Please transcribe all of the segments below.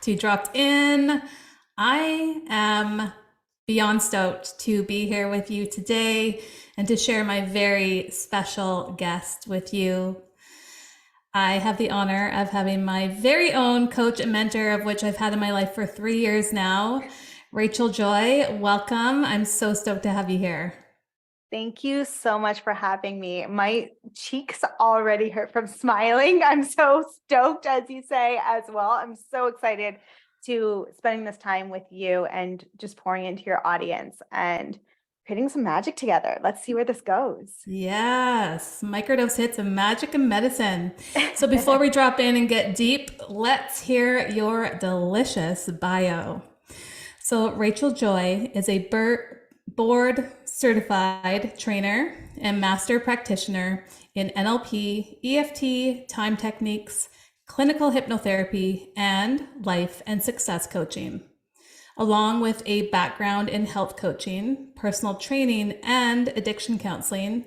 You dropped in. I am beyond stoked to be here with you today and to share my very special guest with you. I have the honor of having my very own coach and mentor, of which I've had in my life for 3 years now. Rachel Joy, welcome. I'm so stoked to have you here. Thank you so much for having me. My cheeks already hurt from smiling. I'm so stoked, as you say, as well. I'm so excited to spending this time with you and just pouring into your audience and creating some magic together. Let's see where this goes. Yes, microdose hits of magic and medicine. So before we drop in and get deep, let's hear your delicious bio. So Rachel Joy is a board certified trainer and master practitioner in NLP, EFT, time techniques, clinical hypnotherapy, and life and success coaching. Along with a background in health coaching, personal training, and addiction counseling,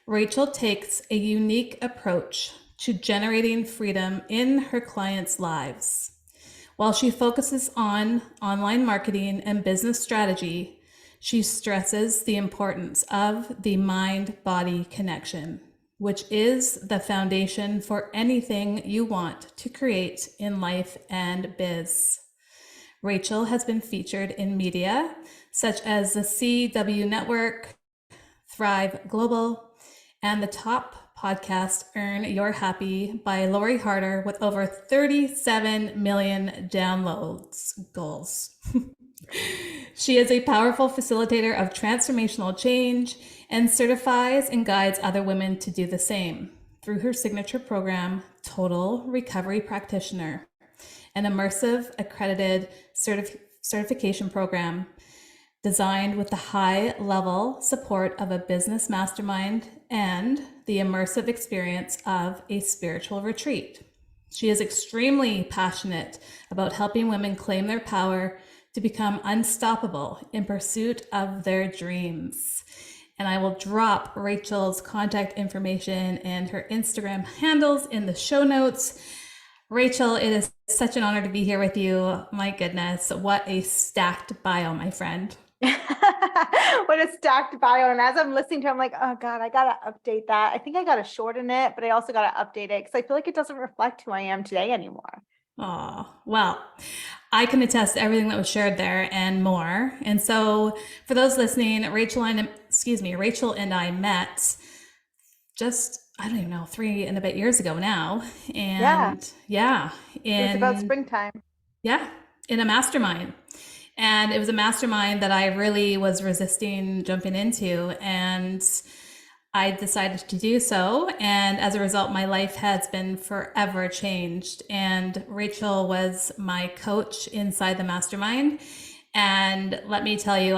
Rachel takes a unique approach to generating freedom in her clients' lives. While she focuses on online marketing and business strategy, she stresses the importance of the mind-body connection, which is the foundation for anything you want to create in life and biz. Rachel has been featured in media such as the CW Network, Thrive Global, and the top podcast Earn Your Happy by Lori Harder with over 37 million downloads goals. She is a powerful facilitator of transformational change and certifies and guides other women to do the same through her signature program, Total Recovery Practitioner, an immersive accredited certification program designed with the high-level support of a business mastermind and the immersive experience of a spiritual retreat. She is extremely passionate about helping women claim their power to become unstoppable in pursuit of their dreams. And I will drop Rachel's contact information and her Instagram handles in the show notes. Rachel, it is such an honor to be here with you. My goodness, what a stacked bio, my friend. What a stacked bio. And as I'm listening to it, I'm like, oh God, I got to update that. I think I got to shorten it, but I also got to update it because I feel like it doesn't reflect who I am today anymore. Oh, well, I can attest to everything that was shared there and more. And so for those listening, Rachel and I met just, I don't even know, 3 and a bit years ago now. And it was about springtime. Yeah, in a mastermind. And it was a mastermind that I really was resisting jumping into. And I decided to do so. And as a result, my life has been forever changed. And Rachel was my coach inside the mastermind. And let me tell you,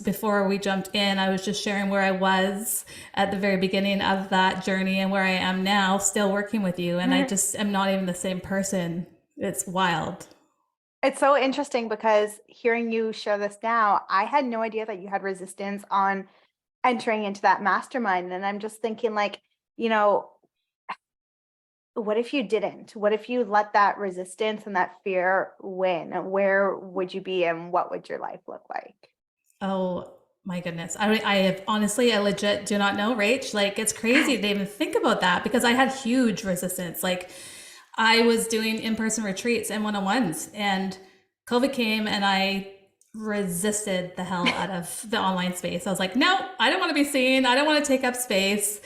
before we jumped in, I was just sharing where I was at the very beginning of that journey and where I am now, still working with you. And I just am not even the same person. It's wild. It's so interesting because hearing you share this now, I had no idea that you had resistance on entering into that mastermind. And I'm just thinking like, what if you didn't? What if you let that resistance and that fear win? Where would you be and what would your life look like? Oh my goodness. I legit do not know, Rach. Like, it's crazy to even think about that because I had huge resistance. Like, I was doing in-person retreats and one-on-ones and COVID came and I resisted the hell out of the online space. I was like, no, I don't want to be seen. I don't want to take up space.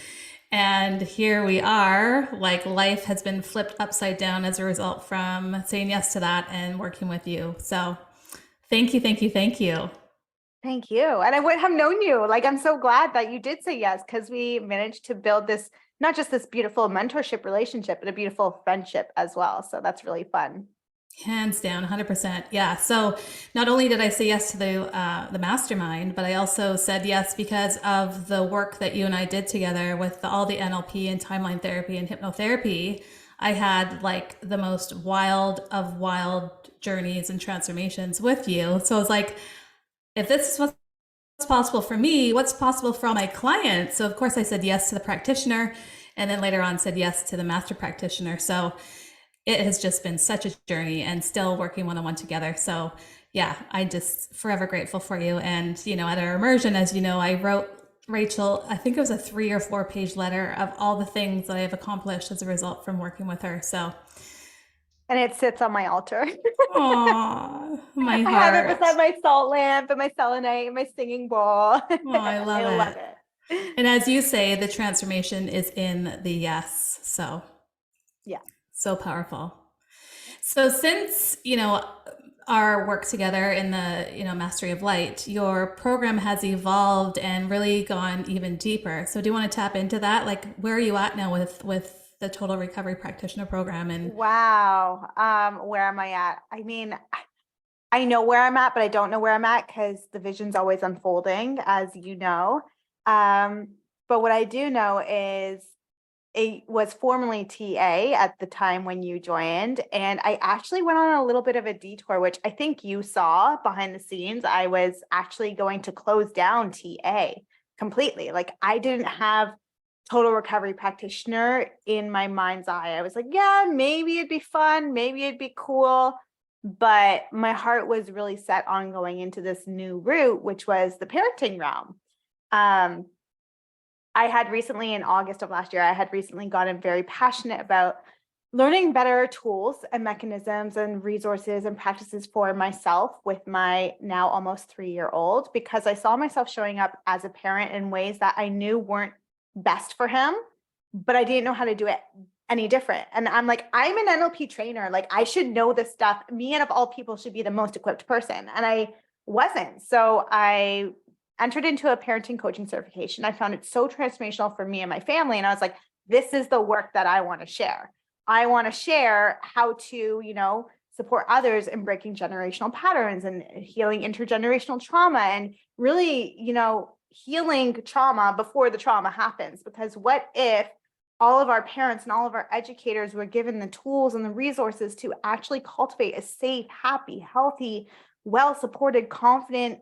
And here we are, like life has been flipped upside down as a result from saying yes to that and working with you. So thank you, thank you, thank you. Thank you. And I wouldn't have known you. Like, I'm so glad that you did say yes, because we managed to build this, not just this beautiful mentorship relationship, but a beautiful friendship as well. So that's really fun. Hands down, 100%. Yeah. So not only did I say yes to the mastermind, but I also said yes because of the work that you and I did together with all the NLP and timeline therapy and hypnotherapy. I had like the most wild of wild journeys and transformations with you. So I was like, if this is what's possible for me, what's possible for all my clients? So of course I said yes to the practitioner and then later on said yes to the master practitioner. So it has just been such a journey and still working one-on-one together. So yeah, I just forever grateful for you. And, at our immersion, as you know, I wrote Rachel, I think it was a 3 or 4 page letter of all the things that I have accomplished as a result from working with her. So, And it sits on my altar. oh, my I have it heart. beside my salt lamp and my selenite and my singing bowl. Oh, I I love love it. it. And as you say, the transformation is in the yes. So, Yeah. so powerful. So since, our work together in the, Mastery of Light, your program has evolved and really gone even deeper. So do you want to tap into that? Like, where are you at now with the Total Recovery Practitioner program? And Wow. Where am I at? I mean, I know where I'm at, but I don't know where I'm at because the vision's always unfolding, as you know. But what I do know is it was formerly TA at the time when you joined, and I actually went on a little bit of a detour, which I think you saw behind the scenes. I was actually going to close down TA completely. Like, I didn't have Total Recovery Practitioner in my mind's eye. I was like, yeah, maybe it'd be fun, maybe it'd be cool. But my heart was really set on going into this new route, which was the parenting realm. I had recently, in August of last year, I had recently gotten very passionate about learning better tools and mechanisms and resources and practices for myself with my now almost 3-year-old, because I saw myself showing up as a parent in ways that I knew weren't best for him, but I didn't know how to do it any different. And I'm like, I'm an NLP trainer. Like, I should know this stuff. Me, and of all people, should be the most equipped person. And I wasn't. So I entered into a parenting coaching certification. I found it so transformational for me and my family. And I was like, this is the work that I want to share. I want to share how to, support others in breaking generational patterns and healing intergenerational trauma and really, healing trauma before the trauma happens. Because what if all of our parents and all of our educators were given the tools and the resources to actually cultivate a safe, happy, healthy, well-supported, confident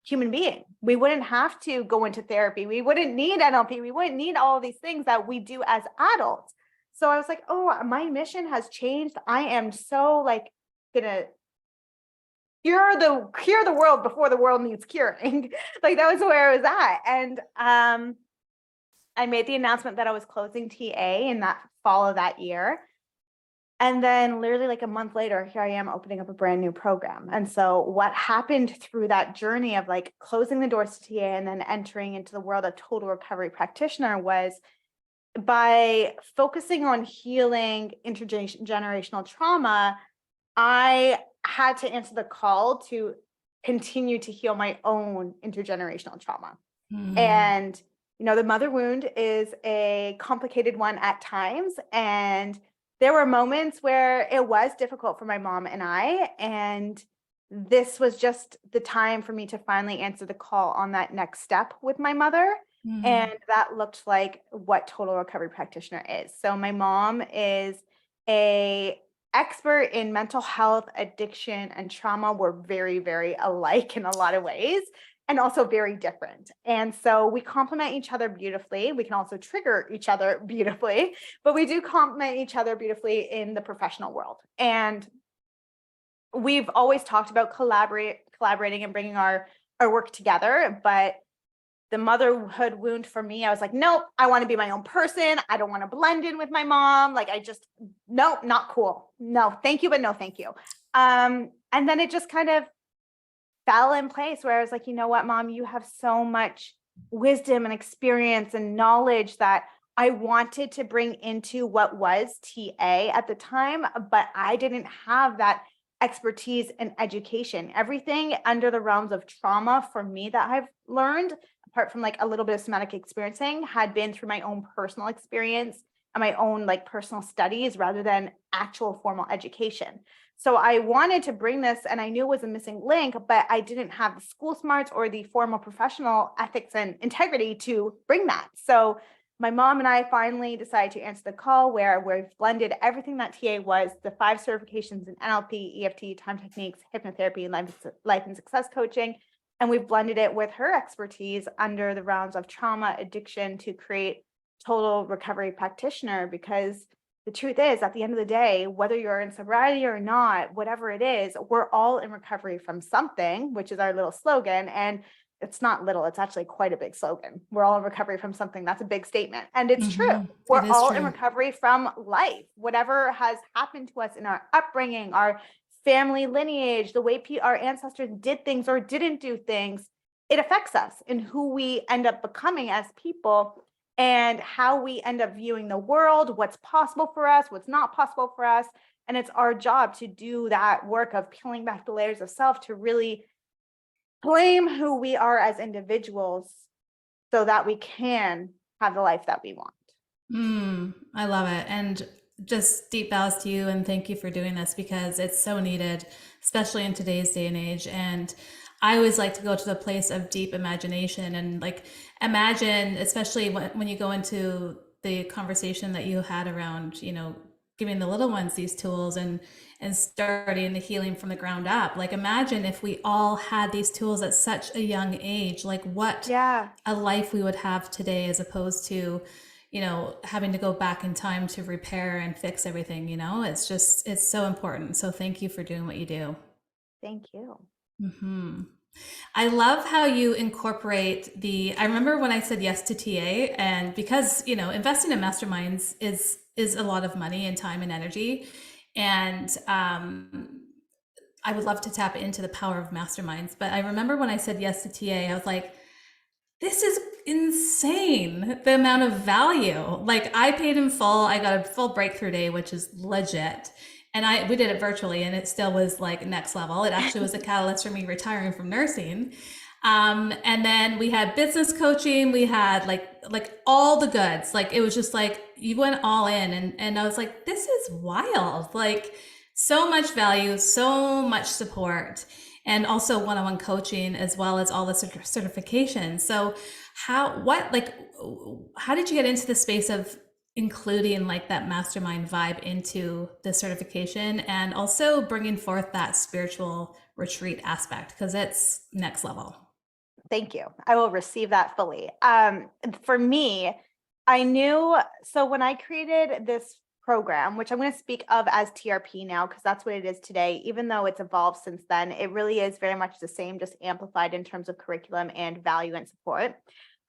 human being? We wouldn't have to go into therapy. We wouldn't need NLP. We wouldn't need all of these things that we do as adults. So I was like, oh, my mission has changed. I am so gonna cure the world before the world needs curing. Like, that was where I was at. And I made the announcement that I was closing TA in that fall of that year. And then literally like a month later, here I am opening up a brand new program. And so what happened through that journey of like closing the doors to TA and then entering into the world of Total Recovery Practitioner was by focusing on healing intergenerational trauma, I had to answer the call to continue to heal my own intergenerational trauma. And the mother wound is a complicated one at times. And there were moments where it was difficult for my mom and I, and this was just the time for me to finally answer the call on that next step with my mother. And that looked like what Total Recovery Practitioner is. So my mom is a expert in mental health, addiction, and trauma. We're very, very alike in a lot of ways, and also very different. And so we complement each other beautifully. We can also trigger each other beautifully, but we do complement each other beautifully in the professional world. And we've always talked about collaborating and bringing our work together. But the motherhood wound for me, I was like, nope, I want to be my own person. I don't want to blend in with my mom. Like, nope, not cool. No, thank you, but no, thank you. And then it just kind of fell in place where I was like, you know what, Mom, you have so much wisdom and experience and knowledge that I wanted to bring into what was TA at the time, but I didn't have that expertise and education. Everything under the realms of trauma for me that I've learned, apart from like a little bit of somatic experiencing, had been through my own personal experience and my own like personal studies rather than actual formal education. So I wanted to bring this, and I knew it was a missing link, but I didn't have the school smarts or the formal professional ethics and integrity to bring that. So my mom and I finally decided to answer the call, where we've blended everything that TA was, the 5 certifications in NLP, EFT, time techniques, hypnotherapy, and life and success coaching. And we've blended it with her expertise under the realms of trauma, addiction, to create Total Recovery Practitioner, because the truth is, at the end of the day, whether you're in sobriety or not, whatever it is, we're all in recovery from something, which is our little slogan. And it's not little, it's actually quite a big slogan. We're all in recovery from something. That's a big statement. And it's true. It We're is all in true. recovery from life, whatever has happened to us in our upbringing, our family lineage, the way our ancestors did things or didn't do things. It affects us in who we end up becoming as people and how we end up viewing the world, what's possible for us, what's not possible for us. And it's our job to do that work of peeling back the layers of self to really claim who we are as individuals so that we can have the life that we want. I love it. And just deep bows to you and thank you for doing this because it's so needed, especially in today's day and age. And I always like to go to the place of deep imagination and like imagine, especially when you go into the conversation that you had around, giving the little ones these tools and starting the healing from the ground up. Like imagine if we all had these tools at such a young age, like what a life we would have today as opposed to having to go back in time to repair and fix everything, it's so important. So thank you for doing what you do. Thank you. I love how you incorporate I remember when I said yes to TA and because, investing in masterminds is a lot of money and time and energy. And, I would love to tap into the power of masterminds, but I remember when I said yes to TA, I was like, this is insane, the amount of value. Like I paid in full, I got a full breakthrough day, which is legit. And we did it virtually and it still was like next level. It actually was a catalyst for me retiring from nursing. And then we had business coaching, we had like all the goods. Like it was just like you went all in and I was like, this is wild. Like so much value, so much support. And also one-on-one coaching as well as all the certifications. So how did you get into the space of including like that mastermind vibe into the certification and also bringing forth that spiritual retreat aspect? Because it's next level. Thank you. I will receive that fully. For me, I knew, so when I created this program, which I'm going to speak of as TRP now, because that's what it is today, even though it's evolved since then, it really is very much the same, just amplified in terms of curriculum and value and support.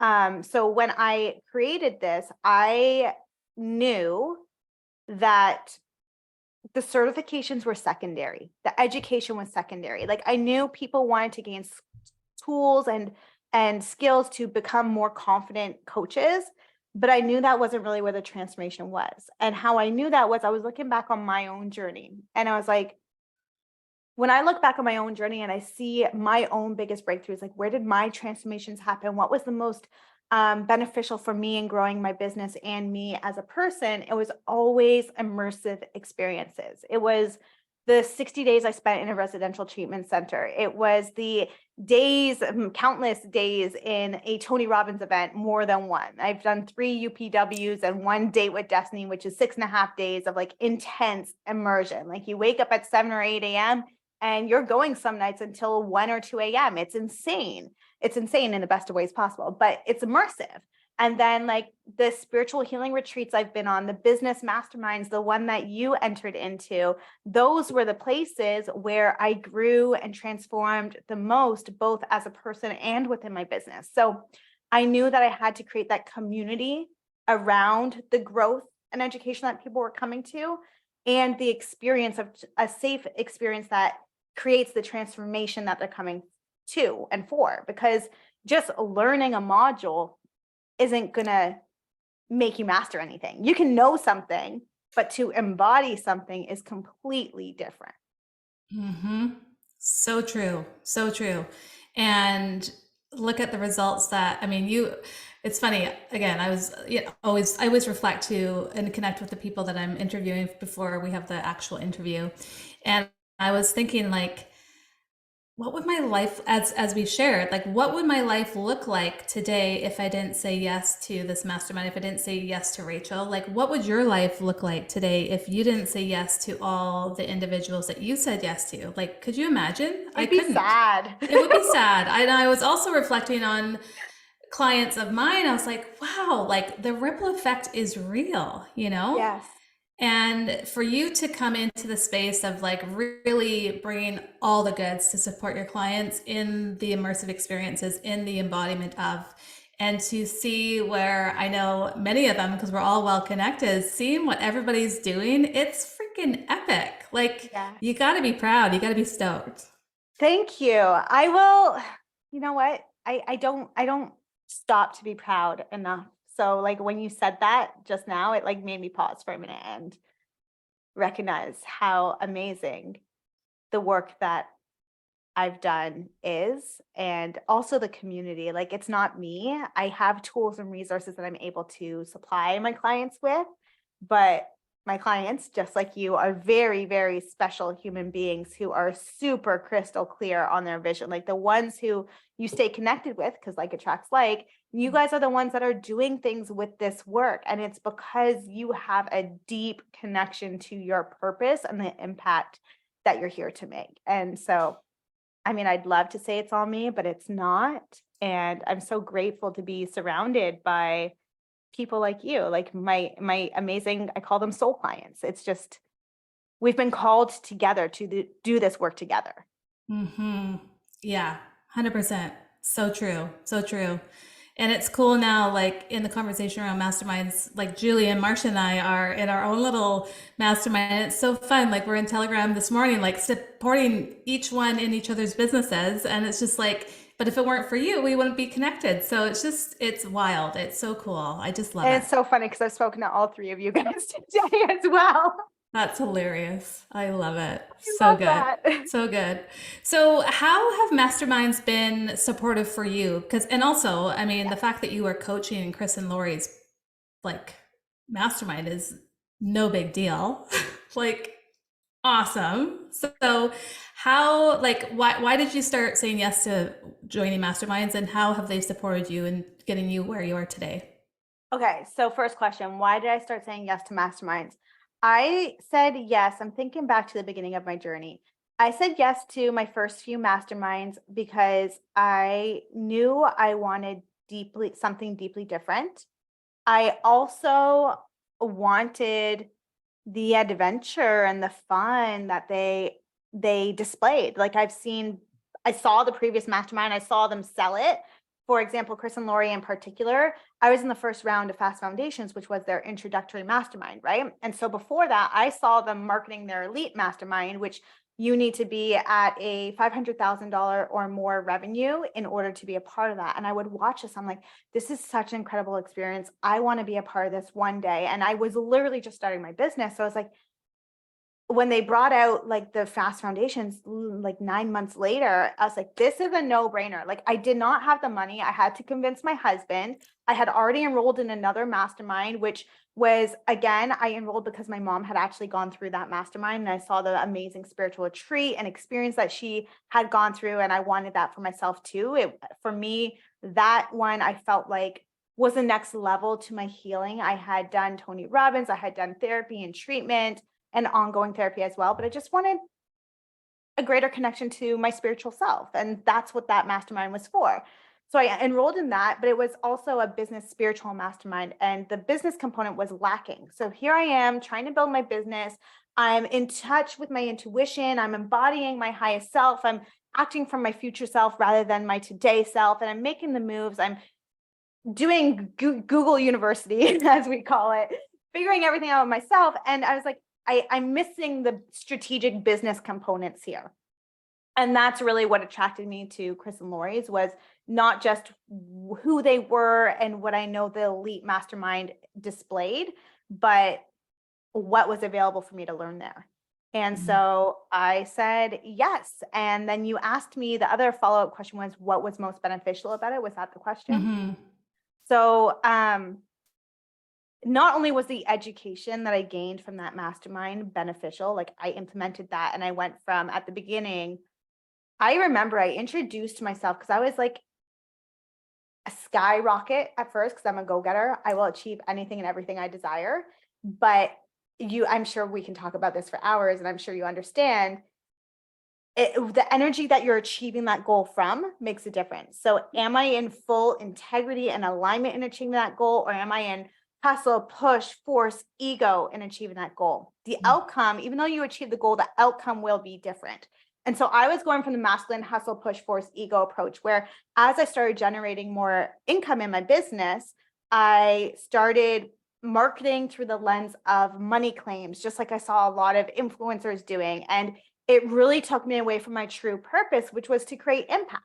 So when I created this, I knew that the certifications were secondary. The education was secondary. Like I knew people wanted to gain tools and skills to become more confident coaches. But I knew that wasn't really where the transformation was. And how I knew that was I was looking back on my own journey. And I was like, when I look back on my own journey and I see my own biggest breakthroughs, like where did my transformations happen? What was the most beneficial for me in growing my business and me as a person? It was always immersive experiences. It was the 60 days I spent in a residential treatment center. It was the days, countless days in a Tony Robbins event, more than one. I've done 3 UPWs and 1 Date with Destiny, which is 6.5 days of like intense immersion. Like you wake up at 7 or 8 a.m. and you're going some nights until 1 or 2 a.m. It's insane. It's insane in the best of ways possible, but it's immersive. And then like the spiritual healing retreats I've been on, the business masterminds, the one that you entered into, those were the places where I grew and transformed the most, both as a person and within my business. So I knew that I had to create that community around the growth and education that people were coming to and the experience of a safe experience that creates the transformation that they're coming to and for, because just learning a module isn't going to make you master anything. You can know something, but to embody something is completely different. So true. So true. And look at the results it's funny. Again, I always reflect to and connect with the people that I'm interviewing before we have the actual interview. And I was thinking like, what would my life, as we shared, like what would my life look like today if I didn't say yes to this mastermind, if I didn't say yes to Rachel? Like what would your life look like today if you didn't say yes to all the individuals that you said yes to? Like, could you imagine? It'd be sad. It would be sad. I was also reflecting on clients of mine. I was like, wow, like the ripple effect is real, Yes. And for you to come into the space of like really bringing all the goods to support your clients in the immersive experiences, in the embodiment of, and to see where I know many of them, because we're all well connected, seeing what everybody's doing, it's freaking epic. Like, Yeah. you got to be proud, you got to be stoked. Thank you. I will, you know what? I don't stop to be proud enough. So like when you said that just now, it like made me pause for a minute and recognize how amazing the work that I've done is, and also the community. Like it's not me. I have tools and resources that I'm able to supply my clients with, but my clients, just like you, are very, very special human beings who are super crystal clear on their vision. Like the ones who you stay connected with, because like attracts like, you guys are the ones that are doing things with this work. And it's because you have a deep connection to your purpose and the impact that you're here to make. And so I mean, I'd love to say it's all me, but it's not. And I'm so grateful to be surrounded by people like you, like my amazing, I call them soul clients. It's just we've been called together to do this work together. Mm-hmm. Yeah, 100%. So true. So true. And it's cool now, like in the conversation around masterminds, like Julie and Marcia and I are in our own little mastermind. And it's so fun. Like we're in Telegram this morning, like supporting each one in each other's businesses. And it's just like, but if it weren't for you, we wouldn't be connected. So it's just, it's wild. It's so cool. I just love And it. it's so funny because I've spoken to all three of you guys today as well. That's hilarious. I love it. I So love good. that. So good. So, how have masterminds been supportive for you? Because, and also, I mean, the fact that you are coaching Chris and Lori's like mastermind is no big deal. Like, awesome. So, how, like, why did you start saying yes to joining masterminds, and how have they supported you in getting you where you are today? Okay, so first question, why did I start saying yes to masterminds? I said yes. I'm thinking back to the beginning of my journey. I said yes to my first few masterminds because I knew I wanted something deeply different. I also wanted the adventure and the fun that they displayed. Like I saw the previous mastermind, I saw them sell it. For example, Chris and Lori in particular, I was in the first round of Fast Foundations, which was their introductory mastermind, right? And so before that, I saw them marketing their elite mastermind, which you need to be at a $500,000 or more revenue in order to be a part of that. And I would watch this. I'm like, this is such an incredible experience. I want to be a part of this one day. And I was literally just starting my business. So I was like, when they brought out like the Fast Foundations, like 9 months later, I was like, this is a no-brainer. Like I did not have the money. I had to convince my husband. I had already enrolled in another mastermind, which was, again, I enrolled because my mom had actually gone through that mastermind and I saw the amazing spiritual retreat and experience that she had gone through. And I wanted that for myself too. For me, that one I felt like was the next level to my healing. I had done Tony Robbins, I had done therapy and treatment and ongoing therapy as well. But I just wanted a greater connection to my spiritual self. And that's what that mastermind was for. So I enrolled in that, but it was also a business spiritual mastermind. And the business component was lacking. So here I am trying to build my business. I'm in touch with my intuition. I'm embodying my highest self. I'm acting from my future self rather than my today self. And I'm making the moves. I'm doing Google University, as we call it, figuring everything out myself. And I was like, I'm missing the strategic business components here. And that's really what attracted me to Chris and Lori's, was not just who they were and what I know the elite mastermind displayed, but what was available for me to learn there. And so I said yes. And then you asked me, the other follow-up question was, what was most beneficial about it? Was that the question? Mm-hmm. So not only was the education that I gained from that mastermind beneficial, like I implemented that and I went from, at the beginning, I remember I introduced myself because I was like a skyrocket at first because I'm a go-getter. I will achieve anything and everything I desire. But I'm sure we can talk about this for hours and I'm sure you understand the energy that you're achieving that goal from makes a difference. So am I in full integrity and alignment in achieving that goal, or am I in hustle, push, force, ego in achieving that goal. The outcome, even though you achieve the goal, the outcome will be different. And so I was going from the masculine hustle, push, force, ego approach, where as I started generating more income in my business, I started marketing through the lens of money claims, just like I saw a lot of influencers doing. And it really took me away from my true purpose, which was to create impact.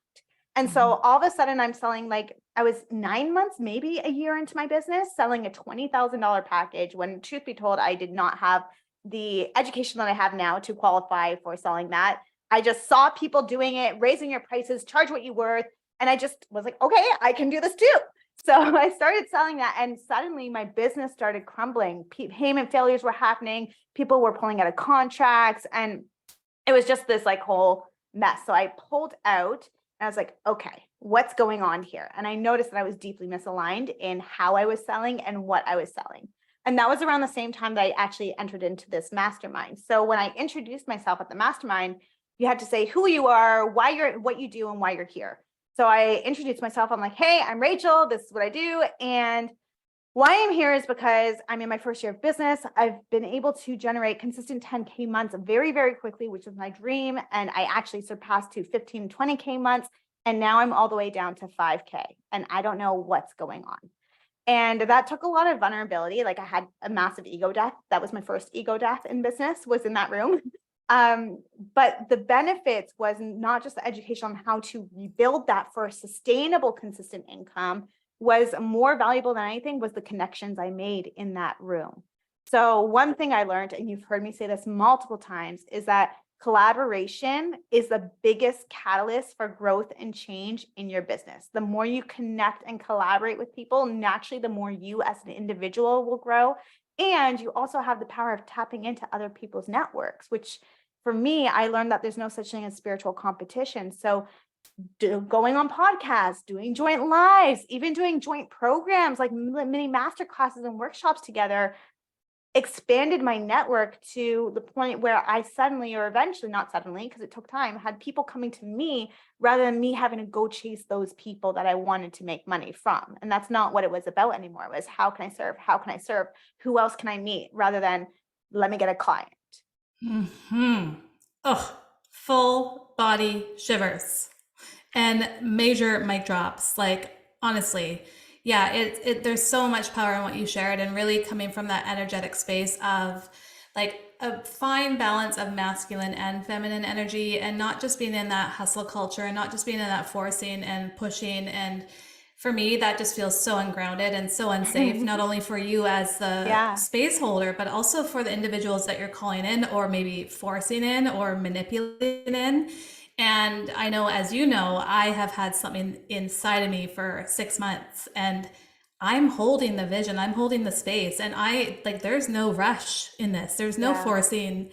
And so all of a sudden I'm selling, like, I was 9 months, maybe a year into my business, selling a $20,000 package when, truth be told, I did not have the education that I have now to qualify for selling that. I just saw people doing it, raising your prices, charge what you worth. And I just was like, okay, I can do this too. So I started selling that, and suddenly my business started crumbling. Payment failures were happening. People were pulling out of contracts, and it was just this like whole mess. So I pulled out and I was like, okay, what's going on here? And I noticed that I was deeply misaligned in how I was selling and what I was selling. And that was around the same time that I actually entered into this mastermind. So when I introduced myself at the mastermind, you had to say who you are, why you're, what you do, and why you're here. So I introduced myself. I'm like, hey, I'm Rachel. This is what I do. And why I'm here is because I'm in my first year of business. I've been able to generate consistent 10K months very, very quickly, which was my dream. And I actually surpassed to 15, 20K months. And now I'm all the way down to 5K. And I don't know what's going on. And that took a lot of vulnerability. Like, I had a massive ego death. That was my first ego death in business, was in that room. But the benefits was not just the education on how to rebuild that for a sustainable, consistent income. Was more valuable than anything was the connections I made in that room. So one thing I learned, and you've heard me say this multiple times, is that collaboration is the biggest catalyst for growth and change in your business. The more you connect and collaborate with people, naturally, the more you as an individual will grow. And you also have the power of tapping into other people's networks, which for me, I learned that there's no such thing as spiritual competition. So going on podcasts, doing joint lives, even doing joint programs like mini master classes and workshops together, expanded my network to the point where I suddenly, or eventually, not suddenly, because it took time, had people coming to me rather than me having to go chase those people that I wanted to make money from. And that's not what it was about anymore. It was, how can I serve? How can I serve? Who else can I meet? Rather than, let me get a client. Oh, full body shivers and major mic drops. Like, honestly, yeah, there's so much power in what you shared, and really coming from that energetic space of like a fine balance of masculine and feminine energy, and not just being in that hustle culture, and not just being in that forcing and pushing. And for me, that just feels so ungrounded and so unsafe, not only for you as the Yeah. space holder, but also for the individuals that you're calling in, or maybe forcing in or manipulating in. And I know, as you know, I have had something inside of me for 6 months, and I'm holding the vision, I'm holding the space, and there's no rush in this, there's no Yeah. forcing,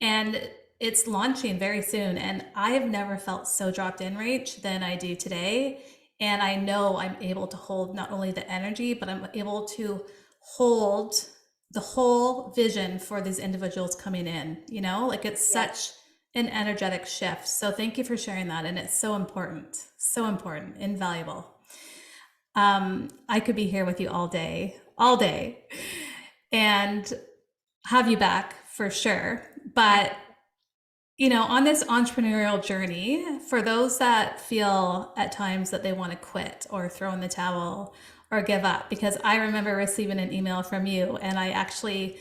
and it's launching very soon. And I have never felt so dropped in, Rach, than I do today. And I know I'm able to hold not only the energy, but I'm able to hold the whole vision for these individuals coming in, like it's such an energetic shift. So thank you for sharing that. And it's so important, invaluable. I could be here with you all day, and have you back for sure. But on this entrepreneurial journey, for those that feel at times that they want to quit or throw in the towel or give up, because I remember receiving an email from you, and I actually,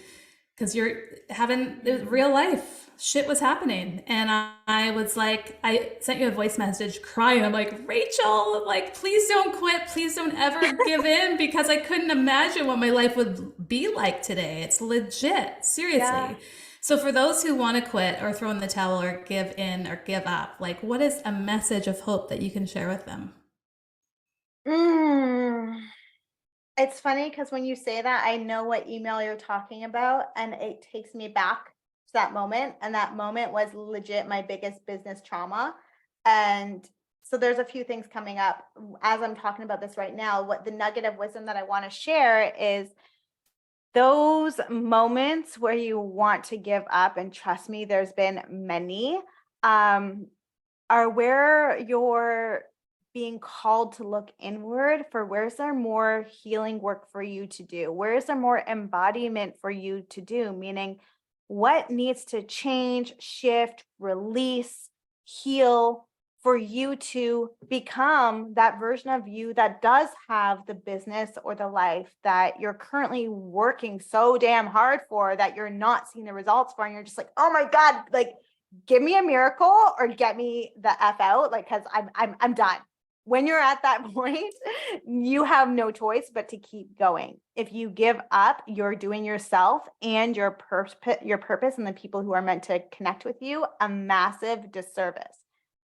because you're having real life shit was happening, and I was like, I sent you a voice message crying. I'm like, Rachel, like, please don't quit, please don't ever give in, because I couldn't imagine what my life would be like today. It's legit, seriously. Yeah. So for those who want to quit or throw in the towel or give in or give up, like, what is a message of hope that you can share with them? It's funny because when you say that, I know what email you're talking about, and it takes me back to that moment. And that moment was legit my biggest business trauma. And so there's a few things coming up as I'm talking about this right now. What the nugget of wisdom that I want to share is those moments where you want to give up, and trust me, there's been many, are where your being called to look inward for where's there more healing work for you to do? Where is there more embodiment for you to do? Meaning, what needs to change, shift, release, heal for you to become that version of you that does have the business or the life that you're currently working so damn hard for that you're not seeing the results for, and you're just like, oh my God, like give me a miracle or get me the F out, like, because I'm done. When you're at that point, you have no choice but to keep going. If you give up, you're doing yourself and your purpose and the people who are meant to connect with you a massive disservice.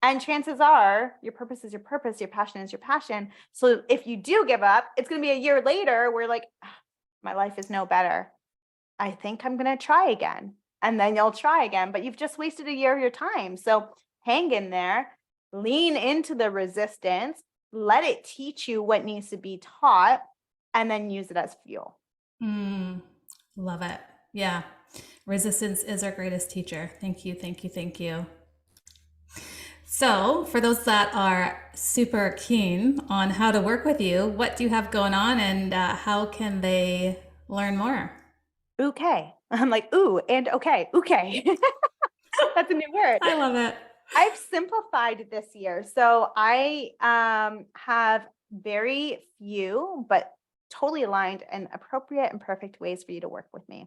And chances are your purpose is your purpose, your passion is your passion. So if you do give up, it's going to be a year later where like, my life is no better. I think I'm going to try again. And then you'll try again, but you've just wasted a year of your time. So hang in there. Lean into the resistance, let it teach you what needs to be taught, and then use it as fuel. Love it. Yeah. Resistance is our greatest teacher. Thank you. Thank you. Thank you. So for those that are super keen on how to work with you, what do you have going on, and how can they learn more? Okay. I'm like, ooh, and okay. That's a new word. I love it. I've simplified this year. So I have very few, but totally aligned and appropriate and perfect ways for you to work with me.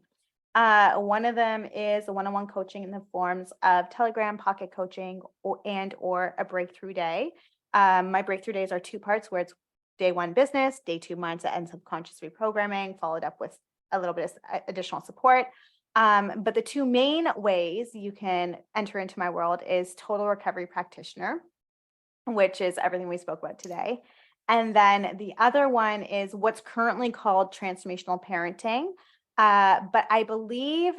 One of them is a one-on-one coaching in the forms of Telegram, pocket coaching, or a breakthrough day. My breakthrough days are 2 parts, where it's day 1 business, day 2 mindset and subconscious reprogramming, followed up with a little bit of additional support. But the 2 main ways you can enter into my world is Total Recovery Practitioner, which is everything we spoke about today. And then the other one is what's currently called Transformational Parenting. But I believe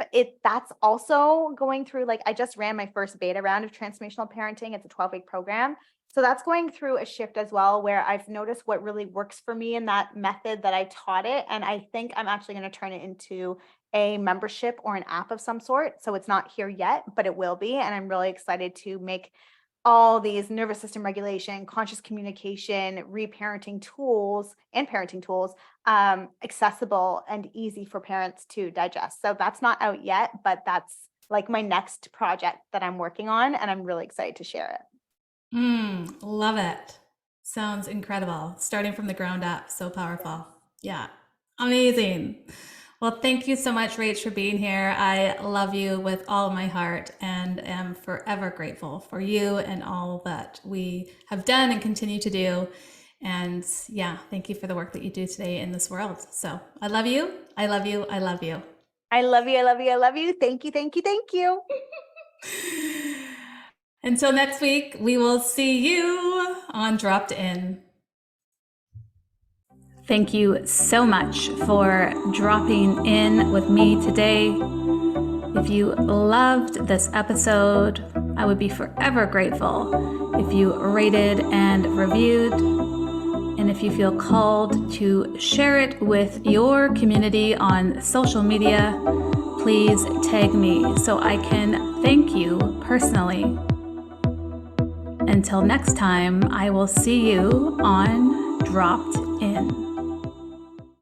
that's also going through, like, I just ran my first beta round of Transformational Parenting. It's a 12-week program. So that's going through a shift as well, where I've noticed what really works for me in that method that I taught it. And I think I'm actually going to turn it into a membership or an app of some sort. So it's not here yet, but it will be. And I'm really excited to make all these nervous system regulation, conscious communication, reparenting tools and parenting tools accessible and easy for parents to digest. So that's not out yet, but that's like my next project that I'm working on, and I'm really excited to share it. Love it. Sounds incredible. Starting from the ground up. So powerful. Yeah. Amazing. Well, thank you so much, Rach, for being here. I love you with all of my heart and am forever grateful for you and all that we have done and continue to do. And yeah, thank you for the work that you do today in this world. So I love you. I love you. I love you. I love you. I love you. I love you. Thank you. Thank you. Thank you. Until next week, we will see you on Dropped In. Thank you so much for dropping in with me today. If you loved this episode, I would be forever grateful if you rated and reviewed. And if you feel called to share it with your community on social media, please tag me so I can thank you personally. Until next time, I will see you on Dropped In.